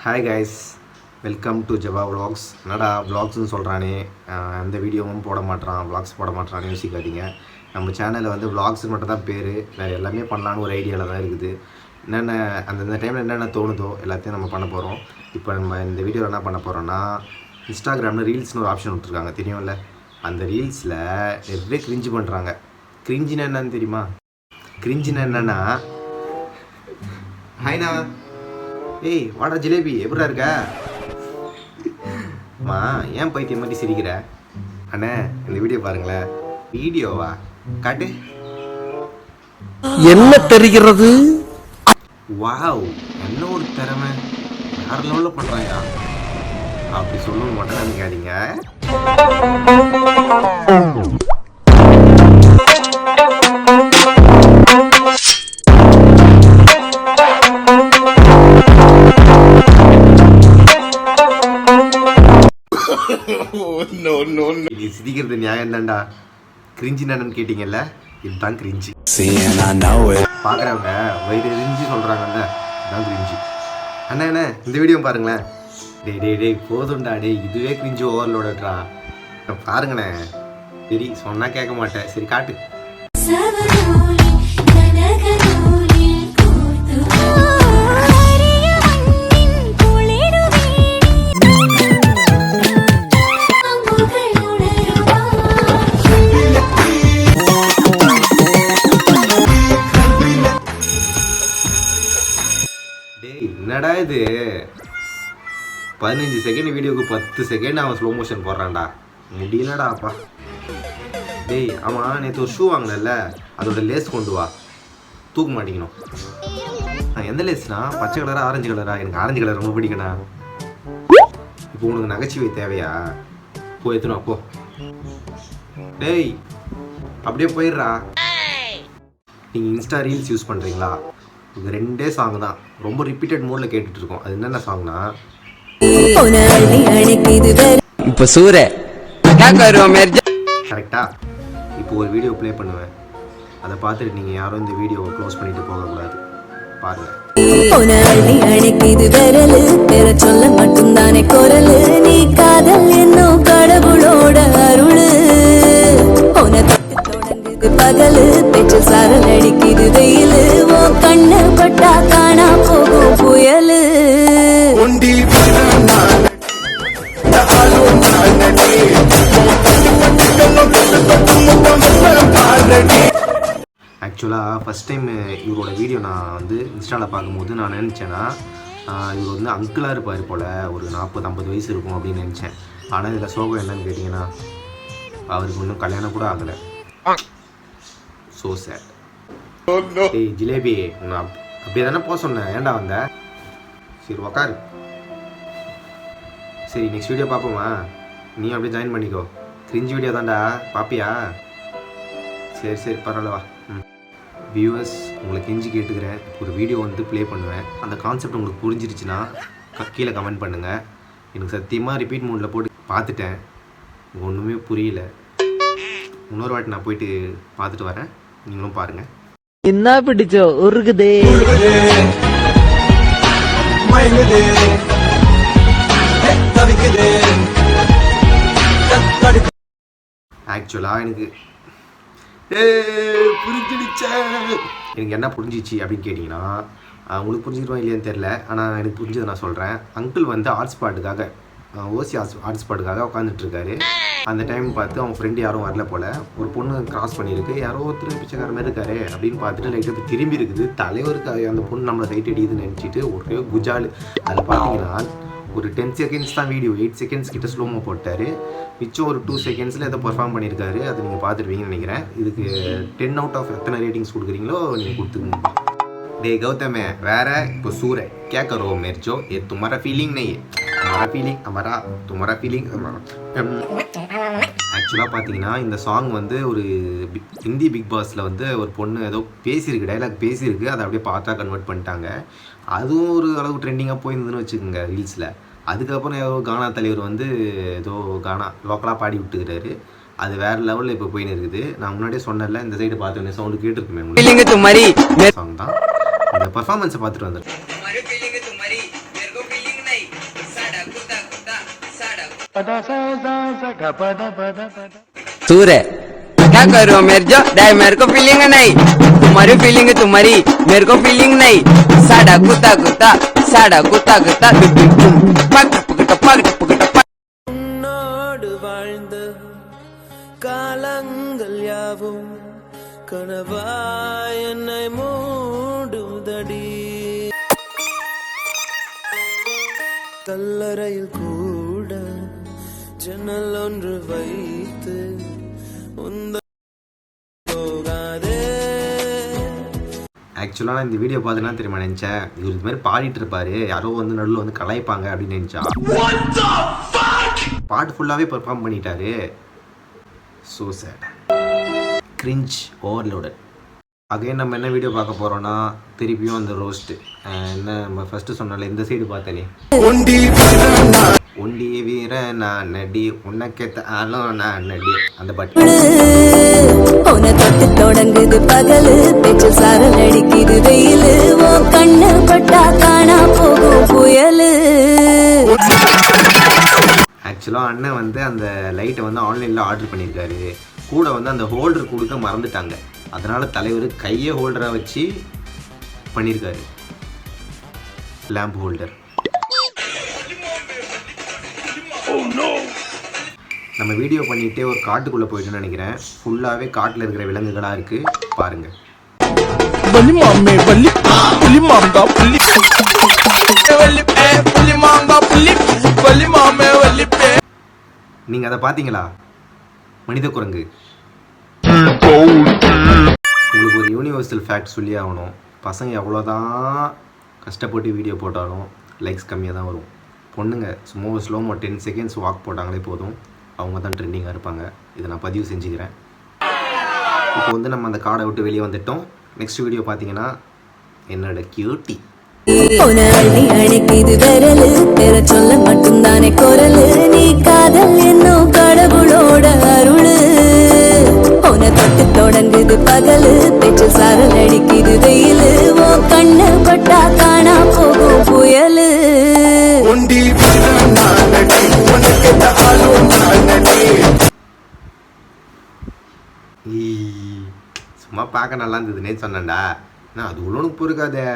Hi guys, welcome to Jaba vlogs. என்னடா விலாக்ஸ்னு சொல்கிறானே, அந்த வீடியோவும் போட மாட்டான், விலாக்ஸ் போட மாட்டான்னு யோசிக்காதீங்க. நம்ம சேனலில் வந்து விலாக்ஸுக்கு மட்டும் தான் பேர், வேறு எல்லாமே பண்ணலான்னு ஒரு ஐடியாவில் தான் இருக்குது. என்னென்ன அந்தந்த டைமில் என்னென்ன தோணுதோ எல்லாத்தையும் நம்ம பண்ண போகிறோம். இப்போ நம்ம இந்த வீடியோவில் என்ன பண்ண போகிறோன்னா, இன்ஸ்டாகிராமில் ரீல்ஸ்னு ஒரு ஆப்ஷன் விட்டுருக்காங்க, தெரியும்ல? அந்த ரீல்ஸில் நிறைய கிரிஞ்சு பண்ணுறாங்க. கிரிஞ்சுன்னா என்னன்னு தெரியுமா? கிரிஞ்சுன்னா என்னென்னா, ஹைனா ஏய் வாடா ஜிலேபி, எப்படா இருக்க? மா ஏன் பைத்தியம் மாதிரி சிரிக்கிற? அண்ணே இந்த வீடியோ பாருங்களேன். வீடியோவா காட்டு. என்ன தெரிகிறது? வாவ், என்ன ஒரு திறமை, வேற லெவலில் பண்ணுறாயா அப்படி சொல்லணும் மட்டும் நினைக்காதீங்க. இது சிரிக்கிறது நியாயம் தான்டா. கிரிஞ்சி என்னன்னு கேட்டீங்கல்ல, இதுதான் கிரிஞ்சி. பார்க்குறவங்க வயிறு எரிஞ்சு சொல்கிறாங்கல்ல, இதுதான் கிரிஞ்சி. அண்ணா என்ன இந்த வீடியோ பாருங்களேன். டேய் போதும்டா, இதுவே கிரிஞ்சி ஓவர்லோடா. பாருங்கண்ணே. சரி சொன்னால் கேட்க மாட்டேன், சரி காட்டு. என்னடா இது, 15 செகண்ட் வீடியோக்கு 10 செகண்ட் அவன் ஸ்லோ மோஷன் போடுறான்டா. முடியலடா அப்பா. டேய் ஆமாம், நேற்று ஒரு ஷூ வாங்கினல, அதோட லேஸ் கொண்டு வா, தூக்க மாட்டேங்கணும். எந்த லேஸ்னா, பச்சை கலரா ஆரஞ்சு கலரா? எனக்கு ஆரஞ்சு கலர் ரொம்ப பிடிக்கணா. இப்போ உனக்கு நகைச்சுவை தேவையா? போ எத்தணும் அப்போ. டேய் அப்படியே போயிடுறா. நீங்கள் இன்ஸ்டா ரீல்ஸ் யூஸ் பண்ணுறீங்களா? இது 2 சாங் தான் ரொம்ப ரிப்பீட்டட் மோடில் கேட்டுட்ருக்கோம். அது என்னென்ன சாங்னா, இப்போ சூர கரெக்டா? இப்போ ஒரு வீடியோ ப்ளே பண்ணுவேன், அதை பார்த்துட்டு நீங்கள் யாரும் இந்த வீடியோவை க்ளோஸ் பண்ணிட்டு போகக்கூடாது. பாருங்க. சொல்ல மட்டும்தானே குரலு, நீ காதல் என்னும் கடவுளோட அருளு. தொடங்குது பகலு, பெற்று சாரல் அடிக்குது வெயிலு, ஓ கண்ணு பட்டா காணா போகும் புயலு. ஆக்சுவலாக ஃபஸ்ட் டைம் இவரோட வீடியோ நான் வந்து இன்ஸ்டாவில் பார்க்கும்போது நான் நினச்சேன்னா, இவர் வந்து அங்கிளாக இருப்பார் போல், ஒரு 40-50 வயசு இருக்கும் அப்படின்னு நினச்சேன். ஆனால் இதில் சோகம் என்னன்னு கேட்டிங்கன்னா, அவருக்கு இன்னும் கல்யாணம் கூட ஆகலை. So sad. ஏய் ஜிலேபி, உன்னை அப்படியே தானே போக சொன்னேன், ஏன்டா வந்த? சரி உக்காரு. சரி நெக்ஸ்ட் வீடியோ பார்ப்போமா? நீ அப்படியே ஜாயின் பண்ணிக்கோ. கிரிஞ்சி வீடியோ தான்டா, பாப்பியா? சரி பரவாயில்ல வா. வியூவர்ஸ், உங்களுக்கு கெஞ்சி கேட்டுக்கிறேன், ஒரு வீடியோ வந்து ப்ளே பண்ணுவேன். அந்த கான்செப்ட் உங்களுக்கு புரிஞ்சிருச்சுன்னா கீழே கமெண்ட் பண்ணுங்கள். எனக்கு சத்தியமாக ரிப்பீட் மோடில் போட்டு பார்த்துட்டேன், ஒன்றுமே புரியல. இன்னொரு வாட்டி நான் போயிட்டு பார்த்துட்டு வரேன், நீங்களும் பாருங்கள். என்ன பிடிச்சோ உருகுதே. ஆக்சுவலாக எனக்கு புரிஞ்சிடுச்சா? எனக்கு என்ன புரிஞ்சிச்சு அப்படின்னு கேட்டிங்கன்னா, உங்களுக்கு புரிஞ்சுக்கிறோம் இல்லையான்னு தெரில, ஆனால் எனக்கு புரிஞ்சதை நான் சொல்கிறேன். அங்கிள் வந்து ஆர்ட்ஸ் பாட்டுக்காக, ஓசி ஆர்ட்ஸ் பாட்டுக்காக உட்காந்துட்ருக்காரு. அந்த டைம் பார்த்து அவங்க ஃப்ரெண்டு யாரும் வரல போல், ஒரு பொண்ணு கிராஸ் பண்ணியிருக்கு, யாரோ ஒருத்தர் பிச்சைக்கார மாதிரி இருக்காரு அப்படின்னு பார்த்துட்டு லைட்டாக திரும்பி இருக்குது. தலைவருக்கு அந்த பொண்ணு நம்மளை ரைட் அடிக்குதுன்னு நினச்சிட்டு ஒரே குஜால். அதில் பார்த்தீங்கன்னா ஒரு 10 செகண்ட்ஸ் தான் வீடியோ, 8 செகண்ட்ஸ் கிட்ட ஸ்லோமோ போட்டார். மிச்சம் ஒரு 2 செகண்ட்ஸில் எதை பர்ஃபார்ம் பண்ணியிருக்காரு, அதை நீங்கள் பார்த்துருவீங்கன்னு நினைக்கிறேன். இதுக்கு 10 out of எத்தனை ரேட்டிங்ஸ் கொடுக்குறீங்களோ நீங்கள் கொடுத்துக்கணும். டே கௌதமே வேற, இப்போ சூரை क्या करो मेरे जो ये तुम्हारा फीलिंग नहीं है, हमारा फीलिंग हमारा तुम्हारा फीलिंग. ஆக்சுவலாக பார்த்தீங்கன்னா இந்த சாங் வந்து ஒரு ஹிந்தி பிக் பாஸில் வந்து ஒரு பொண்ணு ஏதோ பேசியிருக்கு, டைலாக் பேசியிருக்கு, அதை அப்படியே பார்த்தா கன்வெர்ட் பண்ணிட்டாங்க. அதுவும் ஒரு அளவு ட்ரெண்டிங்காக போயிருந்ததுன்னு வச்சுக்கோங்க ரீல்ஸில். அதுக்கப்புறம் ஏதோ கானா தலைவர் வந்து ஏதோ கானா லோக்கலாக பாடி விட்டுக்கிறாரு. அது வேற லெவலில் இப்போ போயின்னு இருக்குது. நான் முன்னாடியே சொன்னேன்ல, இந்த சைடு பார்த்தோன்னே சவுண்டு கேட்டுருக்குமே உங்களுக்கு. சாங் தான். இந்த பர்ஃபார்மன்ஸை பார்த்துட்டு வந்துருக்கேன். सूर्य क्या कर रहे हो मेरे जो डे मेरे को फीलिंग नहीं तुम्हारी फीलिंग है तुम्हारी मेरे को फीलिंग नहीं साड़ा कुत्ता कुत्ता साड़ा कुत्ता कुत्ता पक पक पक पक உன்னோடு வாழ்ந்த காலங்கள் யாவும் கனவாய் என்னை மூடுதடி கல்லறையில் கூட ஜன்னல் ஒன்று வைத்து உந்த போகாதே. ஆக்சுவலாக நான் இந்த வீடியோ பார்த்துனா தெரியுமா நினச்சேன், இவர் இது மாதிரி பாடிட்டு இருப்பாரு, யாரோ வந்து நடுவில் வந்து கலாய்ப்பாங்க அப்படின்னு நினச்சா, பாட்டு ஃபுல்லாகவே பெர்ஃபார்ம் பண்ணிட்டாரு. So sad, cringe overloaded. Again நம்ம என்ன வீடியோ பார்க்க போகிறோன்னா, திருப்பியும் அந்த ரோஸ்ட்டு. என்ன நம்ம ஃபஸ்ட்டு சொன்னால இந்த சைடு பார்த்தனே, ஒண்டி வீர நான் நடி உன்னக்கேத்த ஆளும் நான் நடி, அந்த பாட்டு. உன தொட்டு தொடங்குது பகலு பேச்சு சாரல் அடிக்குது வெயிலு உன் கண்ணு பட்டா காணா போகும் புயலு. ஆக்சுவலாக அண்ணன் வந்து அந்த லைட்டை வந்து ஆன்லைனில் ஆர்டர் பண்ணியிருக்காரு. கூட வந்து அந்த ஹோல்டர் கொடுக்க மறந்துட்டாங்க. அதனால் தலைவர் கையை ஹோல்டராக வச்சு பண்ணியிருக்காரு, லேம்ப் ஹோல்டர். நம்ம வீடியோ பண்ணிகிட்டே ஒரு காட்டுக்குள்ளே போயிட்டுன்னு நினைக்கிறேன். ஃபுல்லாகவே காட்டில் இருக்கிற விலங்குகளாக இருக்குது, பாருங்கள். நீங்கள் அதை பார்த்தீங்களா? மனித குரங்கு. உங்களுக்கு ஒரு யூனிவர்சல் ஃபேக்ட் சொல்லி ஆகணும். பசங்க எவ்வளோதான் கஷ்டப்பட்டு வீடியோ போட்டாலும் லைக்ஸ் கம்மியாக தான் வரும். பொண்ணுங்க சும்மா ஸ்லோமோ 10 செகண்ட்ஸ் வாக் போட்டாங்களே போதும், அவங்க தான் ட்ரெண்டிங்காக இருப்பாங்க. இதை நான் பதிவு செஞ்சுக்கிறேன். இப்போ வந்து நம்ம அந்த காடை விட்டு வெளியே வந்துட்டோம். நெக்ஸ்ட் வீடியோ பார்த்தீங்கன்னா என்னோட கியூட்டி. உன அள்ளி அணைக்குது விரலு பெற சொல்ல மட்டும்தானே குரலு நீ காதல் என்னும் கடவுளோட அருளு. உன தொட்டு தொடங்குது பகலு பேச்சு சாரல் அடிக்குது வெயிலு உன் கண்ணு பட்டா காணா போகும் புயலு. சும்மா பார்க்க நல்லா இருந்ததுன்னே சொன்னேன்டா, நான் அது உள்ள பொறுக்காதே.